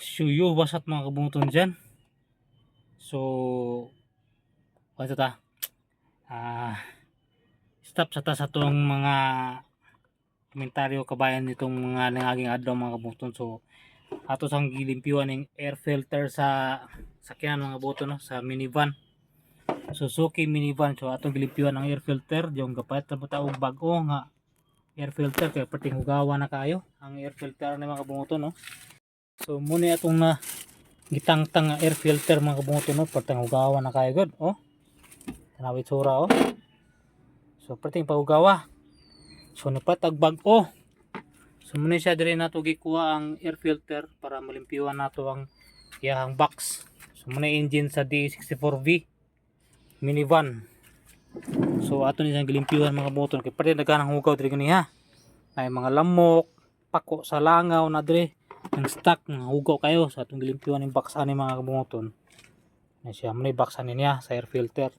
Suyo wasat mga kabunguton dyan. So ano ta, stop sa ta sa itong mga komentaryo kabayan nitong mga nangaging adlaw mga kabunguton. So ato sang gilimpyuan ng air filter sa sakyan mga kabunguton, no? Sa minivan, Suzuki minivan. So atong gilimpyuan ang air filter yung gapait na taog bago nga air filter kay perting hugawa na kayo ang air filter ni mga kabunguton, no? So muna atong na gitangtang air filter mga kabunguton, no? Perting hugawa na kayo god, oh. Tanawit sura, oh. So perting pahugawa. So napatag bago. So muna siya dire nato gikuha ang air filter para malimpyuan nato ang iyang box. So muna engine sa D64V minivan. So ato ni siyang gilimpyuhan mga kabunguton kay perting nagkanang hugaw dire gani ha. Ay mga lamok, pako sa langaw na dire ang stock ng hugaw kayo sa atong gilimpyuhan ng box ani mga kabunguton. Na siya muna box ani niya sa air filter.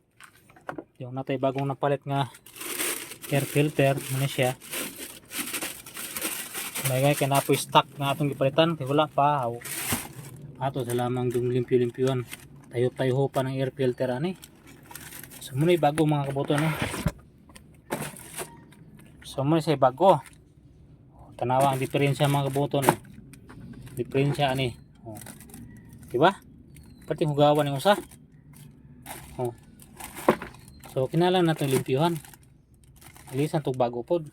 Yung natay bagong napalit nga air filter muna siya. Bagay kay napoy stock nga atong gipalitan kay wala pa. Ato sa lamang dung limpyo-limpyuhan. Tayo-tayo pa ng air filter ani. So muna bago mga kabunguton, no? So muna siya bago. Tanawa ang diferensya mga kabunguton, no? Diferensya ani. Oh. Diba? Pati hugawan ng usa. Oh. So kinahanglan natin limpyuhan. Alisan tog bago pod.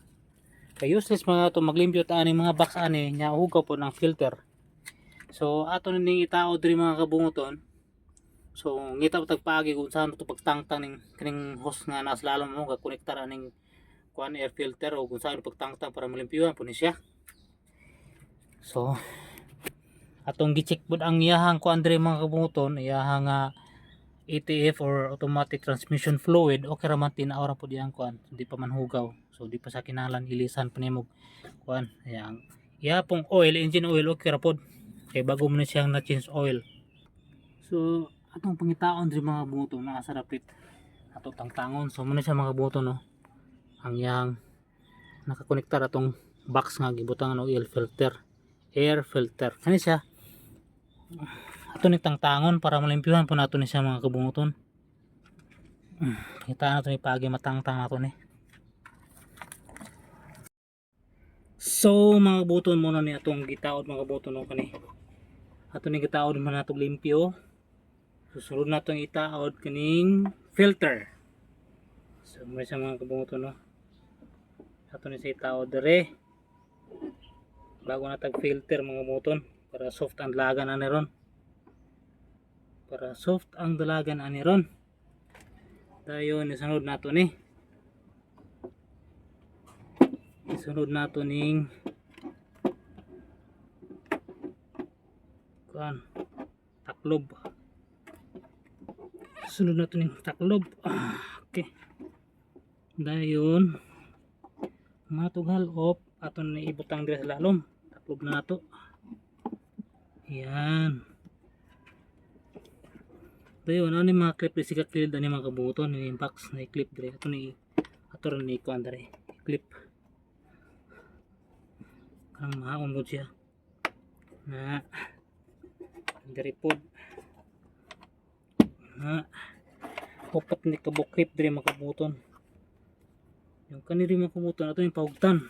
Kay useless mga to maglimpyo ta ani mga box ani nya hugaw po ng filter. So ato ning itao diri mga kabunguton. So ngita tag paagi kung saan to pagtangtang ning kining hose nga nas lalom mo ga konektar aning kuan air filter o kung saan pagtangtang para malimpyuhan po ni siya. So atong gi-check pod ang iyahang kuan diri mga kabunguton, iyahang ATF or automatic transmission fluid. Okay ra man tinaw ra pod iyang kuan, hindi pa man hugaw. So di pa sa kinahanglan ilisan pa nimog kuan yang iya pong oil, engine oil okay ra pod kay bago mo na siyang na change oil. So atong pangitaon diri mga kabunguton na sa rapid ato tangtangon. So muna siya mga kabunguton, no? Ang yang nakakonektar atong box nga gibutangan og air filter kani siya ato ni tangtangon para malimpyuhan po nato ni siya mga kabunguton. Kita nato ni pagi matangtang nato ni. So mga kabunguton muna ni atong gitaod mga kabunguton, no? Kani ato ni gitaod man nato limpyo. Susunod nato ang itaod kaning filter. So may sa mga kabunguton, no? Ato ni sa itaod dire bago na tag filter mga kabunguton para soft ang dalagan ani ron. Para soft ang dalagan ani ron. Dayon isunod nato ni. Isunod nato ning kuan taklob. Sunod nato ning taklob. Okay. Dayon matughal off aton ni ibutang dire sa lalom. Taklob na nato. Yan. Dayon ano ni mga clip di sikat clip ani mga kabunguton ni box na i-clip dire ato ni rin ni kuan dire clip. Ang mahaon mo siya na dari pod na upat ni kabuk clip dire mga kabunguton. Yung kaniri mga kabunguton ato yung pahugtan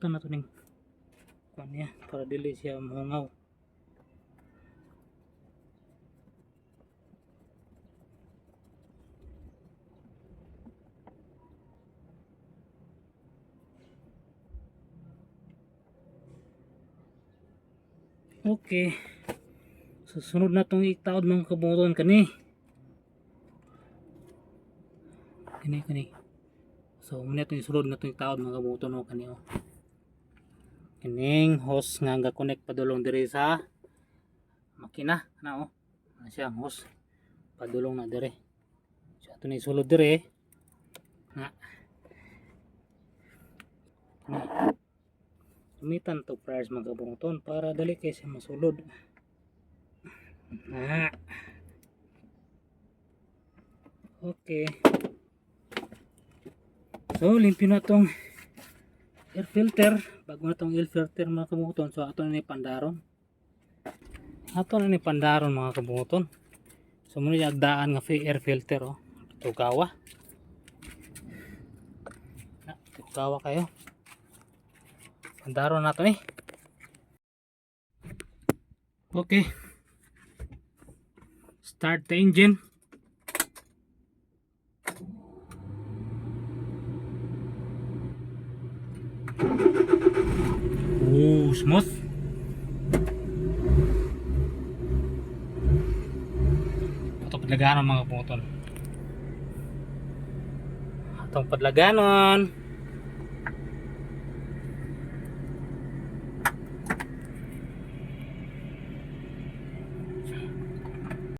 nato ning kuan niya para dili siya mahungaw. Okay. Susunod na itong itaod mga kabunguton kani. So muna itong isunod na itong itaod mga kabunguton, no? Kani, oh. Kining hose nga ga-connect padulong diri sa makina na, oh. Ano siya ang hose padulong na diri. So ito ni sulod diri na gamitan to pliers mga kabunguton para dali kay siya masulod. Okay. So limpyo na tong air filter. Bago na tong air filter mga kabuton. So ato na ni pandaron. Ato na ni pandaron mga kabuton. So muna yung agdaan nga air filter oh. Tugawa. Tugawa kayo. Pandaron nato ni. Okay. Start the engine. Oh, smooth. Ito padlaganon mga kabuton. Itong padlaganon.